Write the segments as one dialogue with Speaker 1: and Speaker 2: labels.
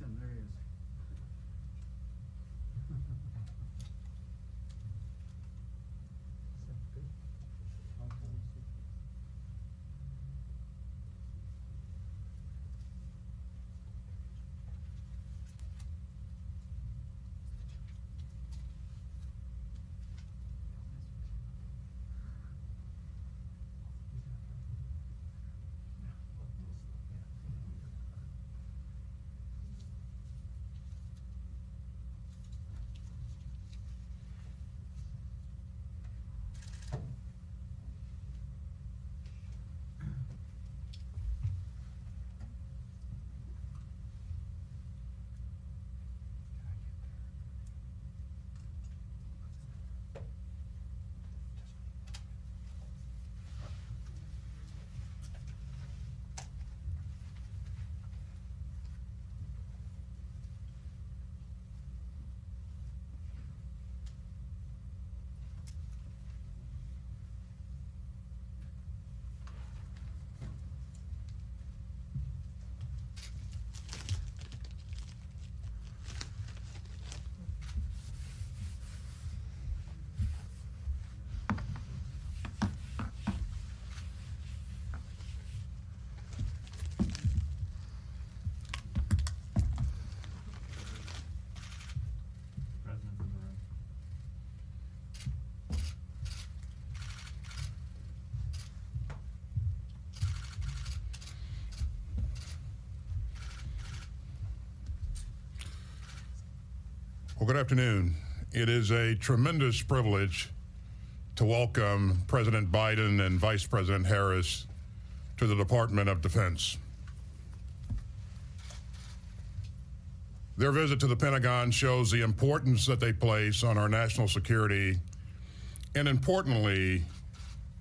Speaker 1: Tim, there he is. President's in the room.
Speaker 2: Well, good afternoon. It is a tremendous privilege to welcome President Biden and Vice President Harris to the Department of Defense. Their visit to the Pentagon shows the importance that they place on our national security and, importantly,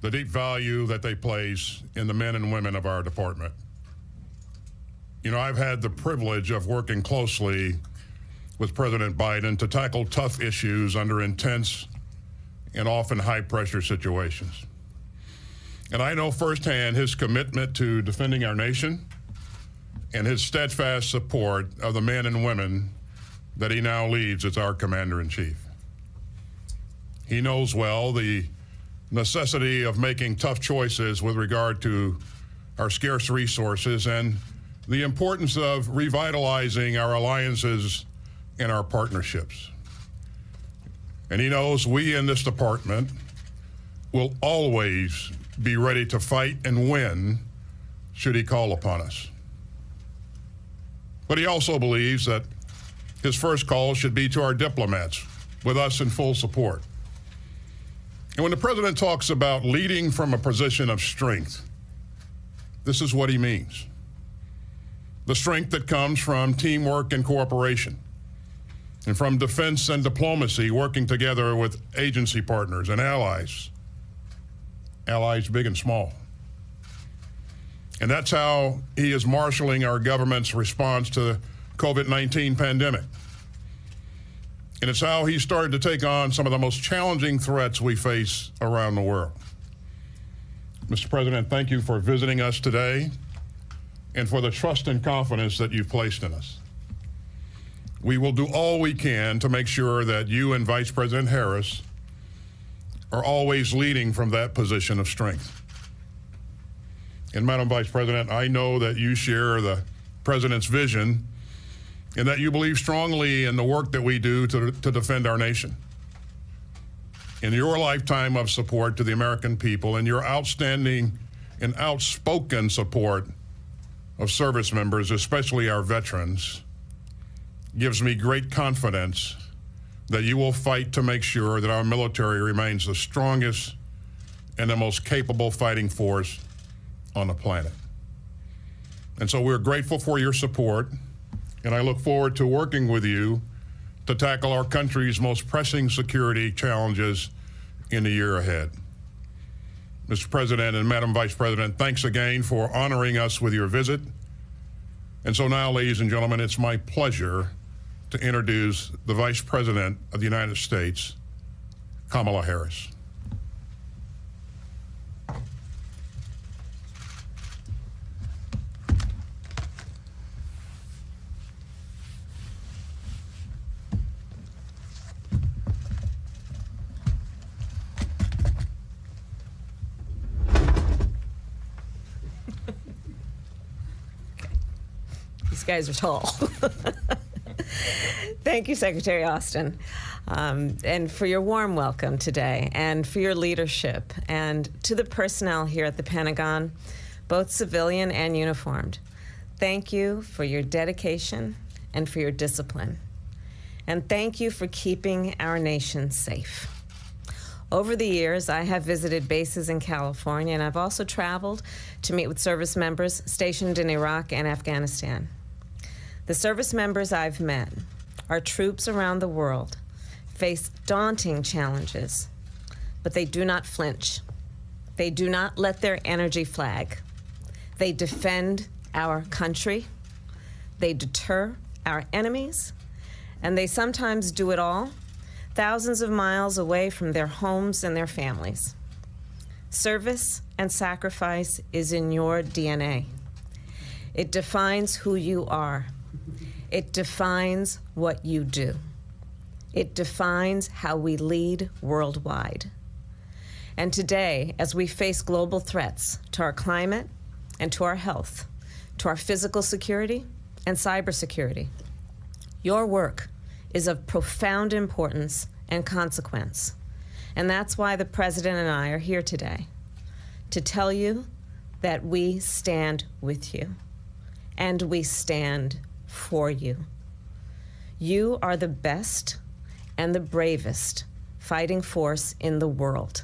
Speaker 2: the deep value that they place in the men and women of our department. You know, I've had the privilege of working closely with President Biden to tackle tough issues under intense and often high-pressure situations. And I know firsthand his commitment to defending our nation and his steadfast support of the men and women that he now leads as our Commander-in-Chief. He knows well the necessity of making tough choices with regard to our scarce resources and the importance of revitalizing our alliances and our partnerships. And he knows we in this department will always be ready to fight and win should he call upon us. But he also believes that his first call should be to our diplomats, with us in full support. And when the president talks about leading from a position of strength, this is what he means. The strength that comes from teamwork and cooperation, and from defense and diplomacy, working together with agency partners and allies big and small. And that's how he is marshaling our government's response to the COVID-19 pandemic. And it's how he started to take on some of the most challenging threats we face around the world. Mr. President, thank you for visiting us today and for the trust and confidence that you've placed in us. We will do all we can to make sure that you and Vice President Harris are always leading from that position of strength. And Madam Vice President, I know that you share the President's vision and that you believe strongly in the work that we do to defend our nation. In your lifetime of support to the American people and your outstanding and outspoken support of service members, especially our veterans, gives me great confidence that you will fight to make sure that our military remains the strongest and the most capable fighting force on the planet. And so we're grateful for your support, and I look forward to working with you to tackle our country's most pressing security challenges in the year ahead. Mr. President and Madam Vice President, thanks again for honoring us with your visit. And so now, ladies and gentlemen, it's my pleasure to introduce the Vice President of the United States, Kamala Harris.
Speaker 1: These guys are tall. Thank you, Secretary Austin, and for your warm welcome today, and for your leadership, and to the personnel here at the Pentagon, both civilian and uniformed. Thank you for your dedication and for your discipline. And thank you for keeping our nation safe. Over the years, I have visited bases in California, and I've also traveled to meet with service members stationed in Iraq and Afghanistan. The service members I've met, our troops around the world, face daunting challenges, but they do not flinch. They do not let their energy flag. They defend our country, they deter our enemies, and they sometimes do it all thousands of miles away from their homes and their families. Service and sacrifice is in your DNA. It defines who you are. It defines what you do. It defines how we lead worldwide. And today, as we face global threats to our climate and to our health, to our physical security and cybersecurity, your work is of profound importance and consequence. And that's why the President and I are here today, to tell you that we stand with you and we stand for you. You are the best and the bravest fighting force in the world.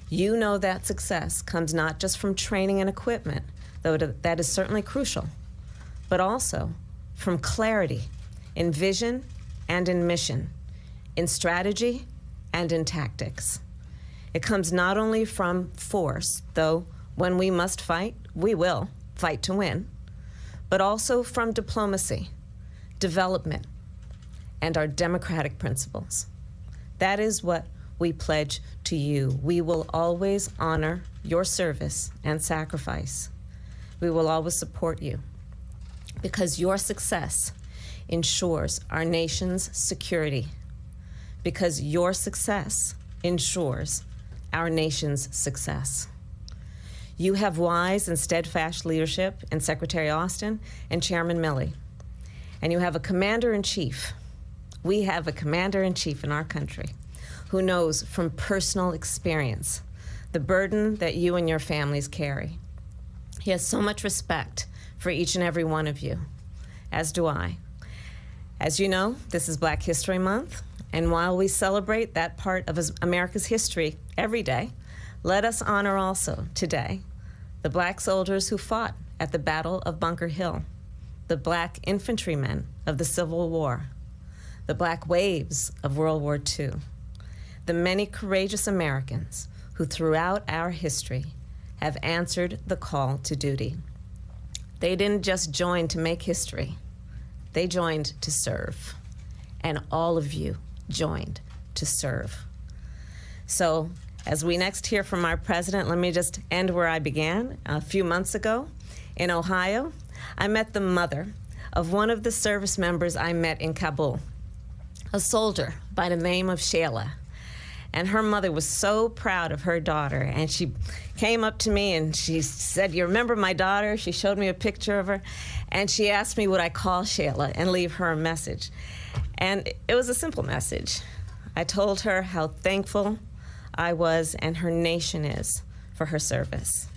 Speaker 1: You know that success comes not just from training and equipment, though that is certainly crucial, but also from clarity in vision and in mission, in strategy and in tactics. It comes not only from force, though when we must fight, we will fight to win, but also from diplomacy, development, and our democratic principles. That is what we pledge to you. We will always honor your service and sacrifice. We will always support you, because your success ensures our nation's security, because your success ensures our nation's success. You have wise and steadfast leadership in Secretary Austin and Chairman Milley, and you have a commander-in-chief. We have a commander-in-chief in our country who knows from personal experience the burden that you and your families carry. He has so much respect for each and every one of you, as do I. As you know, this is Black History Month, and while we celebrate that part of America's history every day, let us honor also today the Black soldiers who fought at the Battle of Bunker Hill, the Black infantrymen of the Civil War, the Black waves of World War II, the many courageous Americans who throughout our history have answered the call to duty. They didn't just join to make history, they joined to serve, and all of you joined to serve. So as we next hear from our president, let me just end where I began. A few months ago in Ohio, I met the mother of one of the service members I met in Kabul, a soldier by the name of Shayla. And her mother was so proud of her daughter, and she came up to me and she said, "You remember my daughter?" She showed me a picture of her, and she asked me would I call Shayla and leave her a message. And it was a simple message. I told her how thankful I was and her nation is for her service.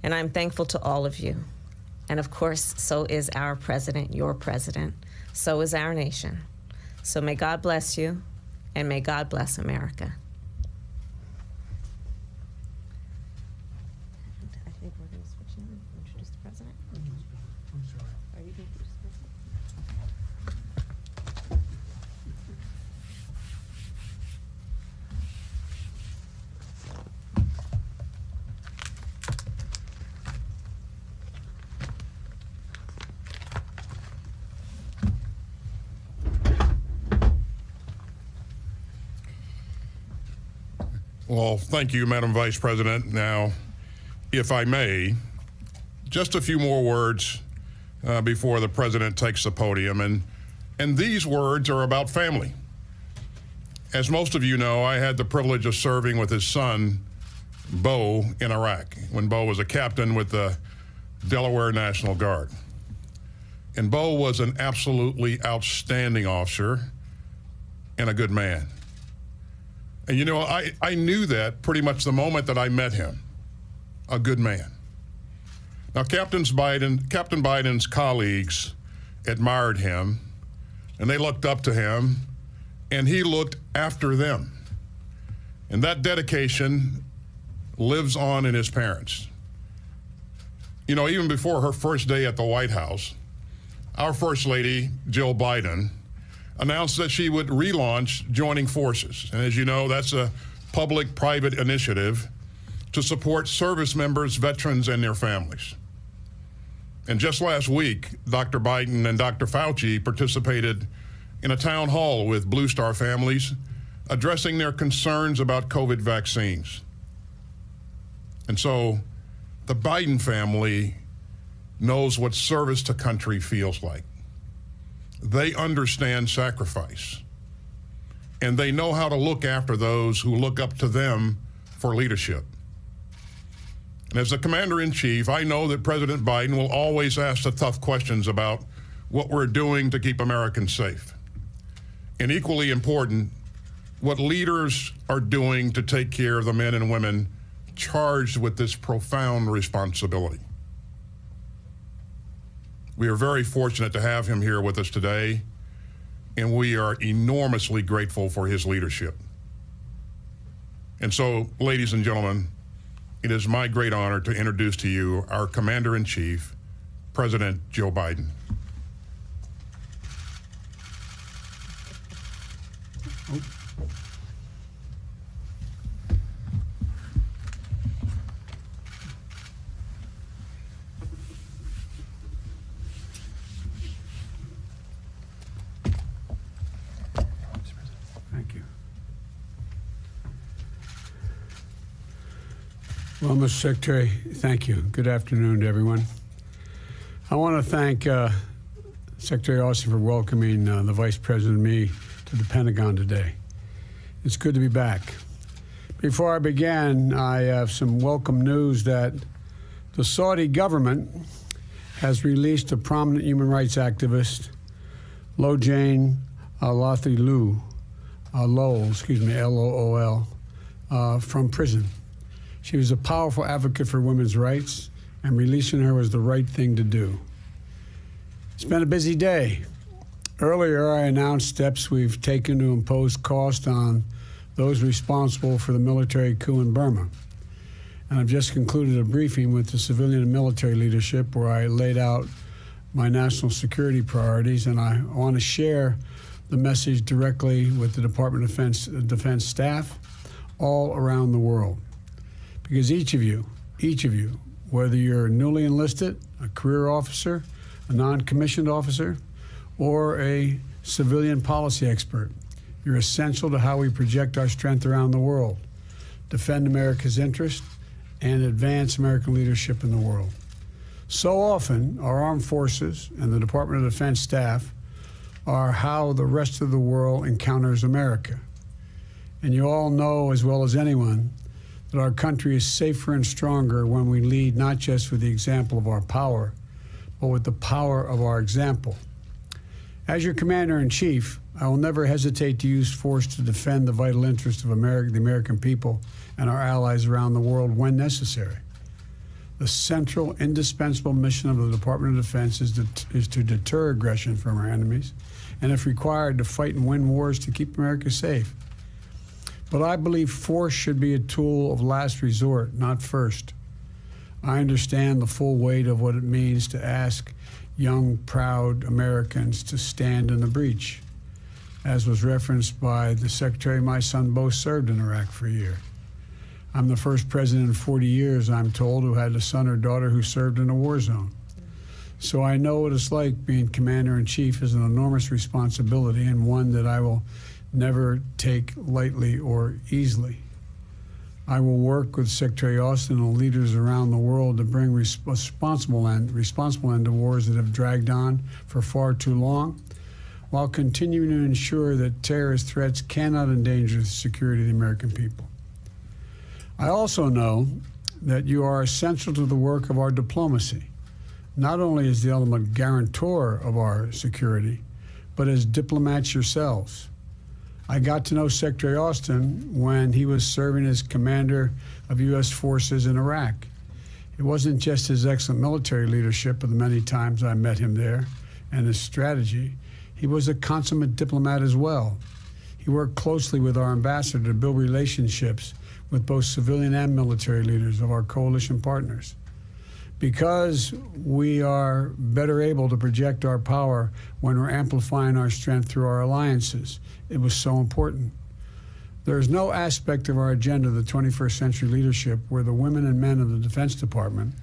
Speaker 1: And I'm thankful to all of you. And of course, so is our president, your president. So is our nation. So may God bless you, and may God bless America. I think we're going to switch in and introduce the president.
Speaker 3: I'm sorry.
Speaker 1: Are you going to introduce the president?
Speaker 2: Well, thank you, Madam Vice President. Now, if I may, just a few more words before the President takes the podium. And these words are about family. As most of you know, I had the privilege of serving with his son, Bo, in Iraq, when Bo was a captain with the Delaware National Guard. And Bo was an absolutely outstanding officer and a good man. And you know, I knew that pretty much the moment that I met him, a good man. Now, Captain Biden's colleagues admired him, and they looked up to him, and he looked after them. And that dedication lives on in his parents. You know, even before her first day at the White House, our First Lady, Jill Biden, announced that she would relaunch Joining Forces. And as you know, that's a public-private initiative to support service members, veterans, and their families. And just last week, Dr. Biden and Dr. Fauci participated in a town hall with Blue Star families addressing their concerns about COVID vaccines. And so the Biden family knows what service to country feels like. They understand sacrifice, and they know how to look after those who look up to them for leadership. And as the commander-in-chief, I know that President Biden will always ask the tough questions about what we're doing to keep Americans safe. And equally important, what leaders are doing to take care of the men and women charged with this profound responsibility. We are very fortunate to have him here with us today, and we are enormously grateful for his leadership. And so, ladies and gentlemen, it is my great honor to introduce to you our Commander-in-Chief, President Joe Biden.
Speaker 3: Thank you. Well, Mr. Secretary, thank you. Good afternoon to everyone. I want to thank Secretary Austin for welcoming the Vice President and me to the Pentagon today. It's good to be back. Before I begin, I have some welcome news that the Saudi government has released a prominent human rights activist, Lojane Lowell, L-O-O-L, from prison. She was a powerful advocate for women's rights, and releasing her was the right thing to do. It's been a busy day. Earlier, I announced steps we've taken to impose cost on those responsible for the military coup in Burma. And I've just concluded a briefing with the civilian and military leadership where I laid out my national security priorities, and I want to share the message directly with the Department of Defense staff all around the world. Because each of you, whether you're newly enlisted, a career officer, a non-commissioned officer, or a civilian policy expert, you're essential to how we project our strength around the world, defend America's interests, and advance American leadership in the world. So often, our armed forces and the Department of Defense staff are how the rest of the world encounters America. And you all know as well as anyone that our country is safer and stronger when we lead not just with the example of our power, but with the power of our example. As your Commander-in-Chief, I will never hesitate to use force to defend the vital interests of the American people and our allies around the world when necessary. The central, indispensable mission of the Department of Defense is to deter aggression from our enemies, and if required, to fight and win wars to keep America safe. But I believe force should be a tool of last resort, not first. I understand the full weight of what it means to ask young, proud Americans to stand in the breach. As was referenced by the Secretary, my son both served in Iraq for a year. I'm the first president in 40 years, I'm told, who had a son or daughter who served in a war zone. So I know what it's like being Commander-in-Chief is an enormous responsibility, and one that I will never take lightly or easily. I will work with Secretary Austin and leaders around the world to bring responsible end to wars that have dragged on for far too long, while continuing to ensure that terrorist threats cannot endanger the security of the American people. I also know that you are essential to the work of our diplomacy, not only as the ultimate guarantor of our security, but as diplomats yourselves. I got to know Secretary Austin when he was serving as commander of U.S. forces in Iraq. It wasn't just his excellent military leadership of the many times I met him there and his strategy. He was a consummate diplomat as well. He worked closely with our ambassador to build relationships with both civilian and military leaders of our coalition partners. Because we are better able to project our power when we're amplifying our strength through our alliances, it was so important. There is no aspect of our agenda of the 21st century leadership where the women and men of the Defense Department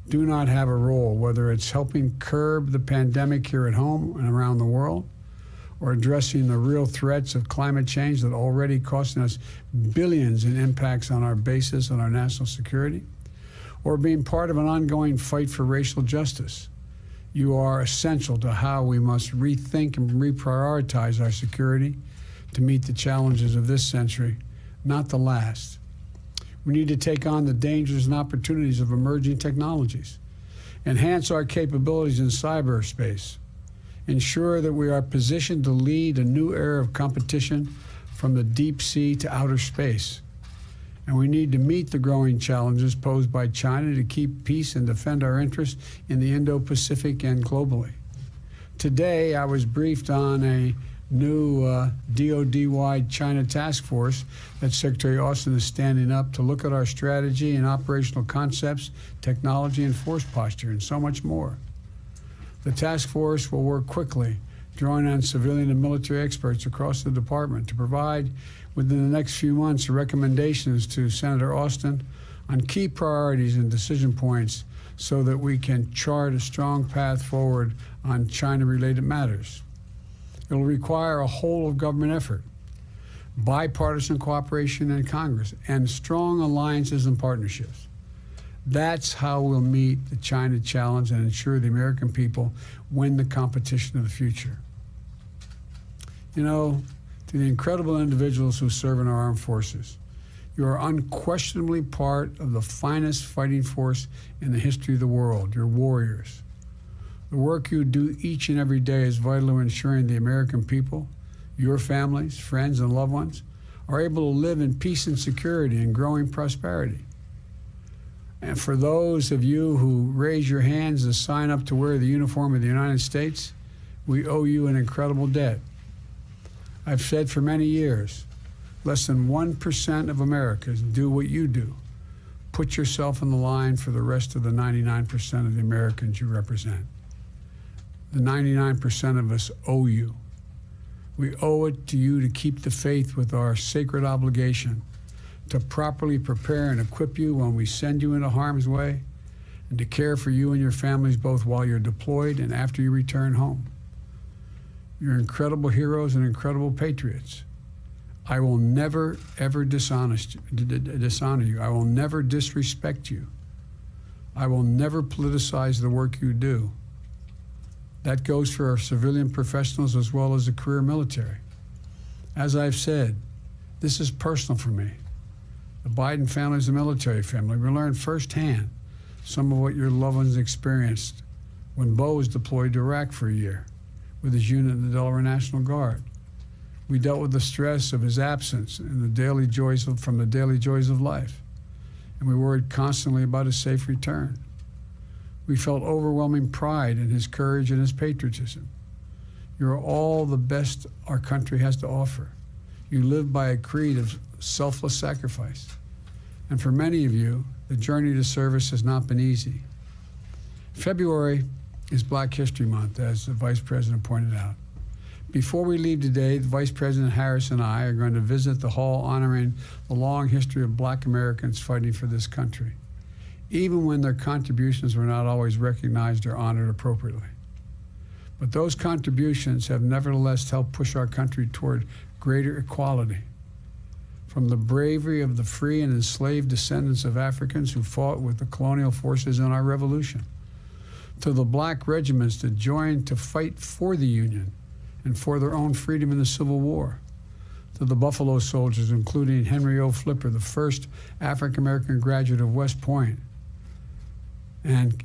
Speaker 3: do not have a role, whether it's helping curb the pandemic here at home and around the world, or addressing the real threats of climate change that are already costing us billions in impacts on our bases and our national security, or being part of an ongoing fight for racial justice. You are essential to how we must rethink and reprioritize our security to meet the challenges of this century, not the last. We need to take on the dangers and opportunities of emerging technologies, enhance our capabilities in cyberspace, ensure that we are positioned to lead a new era of competition from the deep sea to outer space. And we need to meet the growing challenges posed by China to keep peace and defend our interests in the Indo-Pacific and globally. Today, I was briefed on a new DoD-wide China task force that Secretary Austin is standing up to look at our strategy and operational concepts, technology and force posture, and so much more. The task force will work quickly, drawing on civilian and military experts across the department to provide within the next few months recommendations to Senator Austin on key priorities and decision points so that we can chart a strong path forward on China-related matters. It will require a whole-of-government effort, bipartisan cooperation in Congress, and strong alliances and partnerships. That's how we'll meet the China challenge and ensure the American people win the competition of the future. You know, to the incredible individuals who serve in our armed forces, you are unquestionably part of the finest fighting force in the history of the world. You're warriors. The work you do each and every day is vital to ensuring the American people, your families, friends, and loved ones are able to live in peace and security and growing prosperity. And for those of you who raise your hands to sign up to wear the uniform of the United States, we owe you an incredible debt. I've said for many years, less than 1% of Americans do what you do. Put yourself on the line for the rest of the 99% of the Americans you represent. The 99% of us owe you. We owe it to you to keep the faith with our sacred obligation to properly prepare and equip you when we send you into harm's way, and to care for you and your families both while you're deployed and after you return home. You're incredible heroes and incredible patriots. I will never, ever dishonor you. I will never disrespect you. I will never politicize the work you do. That goes for our civilian professionals as well as the career military. As I've said, this is personal for me. The Biden family is a military family. We learned firsthand some of what your loved ones experienced when Bo was deployed to Iraq for a year with his unit in the Delaware National Guard. We dealt with the stress of his absence and the daily joys of life. And we worried constantly about his safe return. We felt overwhelming pride in his courage and his patriotism. You're all the best our country has to offer. You live by a creed of selfless sacrifice. And for many of you, the journey to service has not been easy. February is Black History Month, as the Vice President pointed out. Before we leave today, the Vice President Harris and I are going to visit the hall honoring the long history of Black Americans fighting for this country, even when their contributions were not always recognized or honored appropriately. But those contributions have nevertheless helped push our country toward greater equality. From the bravery of the free and enslaved descendants of Africans who fought with the colonial forces in our revolution, to the Black regiments that joined to fight for the Union and for their own freedom in the Civil War, to the Buffalo Soldiers, including Henry O. Flipper, the first African-American graduate of West Point, and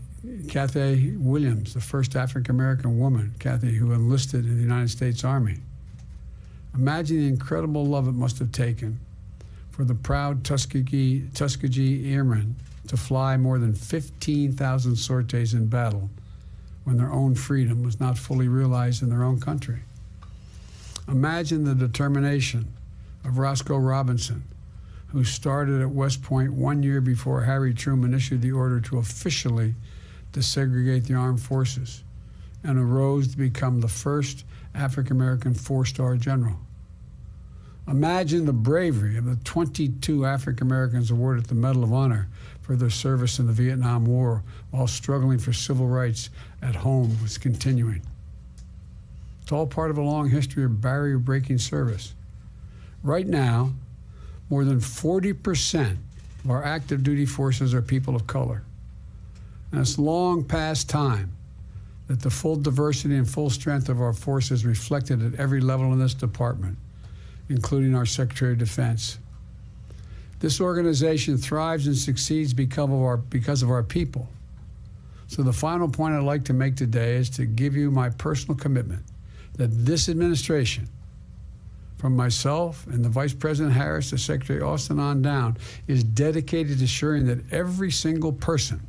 Speaker 3: Kathy Williams, the first African-American woman, Kathy, who enlisted in the United States Army. Imagine the incredible love it must have taken for the proud Tuskegee Airmen to fly more than 15,000 sorties in battle when their own freedom was not fully realized in their own country. Imagine the determination of Roscoe Robinson, who started at West Point 1 year before Harry Truman issued the order to officially desegregate the armed forces, and arose to become the first African-American four-star general. Imagine the bravery of the 22 African-Americans awarded the Medal of Honor for their service in the Vietnam War while struggling for civil rights at home was continuing. It's all part of a long history of barrier-breaking service. Right now, more than 40% of our active duty forces are people of color. And it's long past time that the full diversity and full strength of our forces reflected at every level in this department, including our Secretary of Defense. This organization thrives and succeeds because of our people. So the final point I'd like to make today is to give you my personal commitment that this administration, from myself and the Vice President Harris to Secretary Austin on down, is dedicated to ensuring that every single person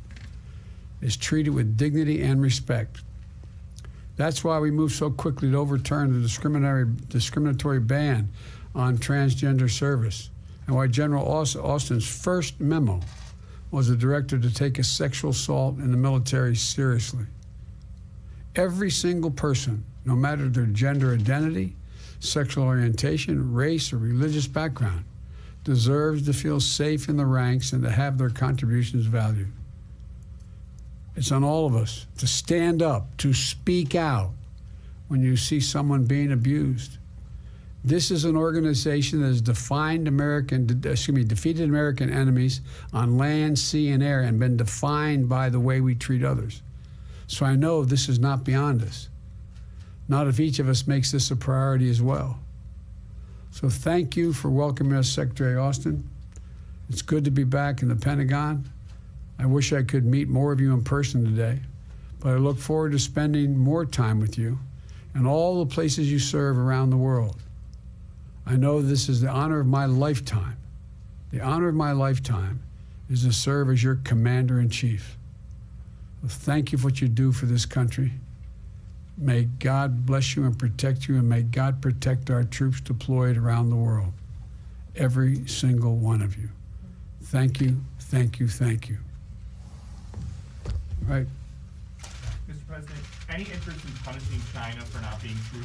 Speaker 3: is treated with dignity and respect. That's why we moved so quickly to overturn the discriminatory ban on transgender service, and why General Austin's first memo was a directive to take a sexual assault in the military seriously. Every single person, no matter their gender identity, sexual orientation, race, or religious background, deserves to feel safe in the ranks and to have their contributions valued. It's on all of us to stand up, to speak out when you see someone being abused. This is an organization that has defeated American enemies on land, sea, and air, and been defined by the way we treat others. So I know this is not beyond us. Not if each of us makes this a priority as well. So thank you for welcoming us, Secretary Austin. It's good to be back in the Pentagon. I wish I could meet more of you in person today, but I look forward to spending more time with you and all the places you serve around the world. I know this is the honor of my lifetime. The honor of my lifetime is to serve as your Commander-in-Chief. So thank you for what you do for this country. May God bless you and protect you, and may God protect our troops deployed around the world. Every single one of you. Thank you, thank you, thank you. All right.
Speaker 4: Mr. President, any interest in punishing China for not being truthful?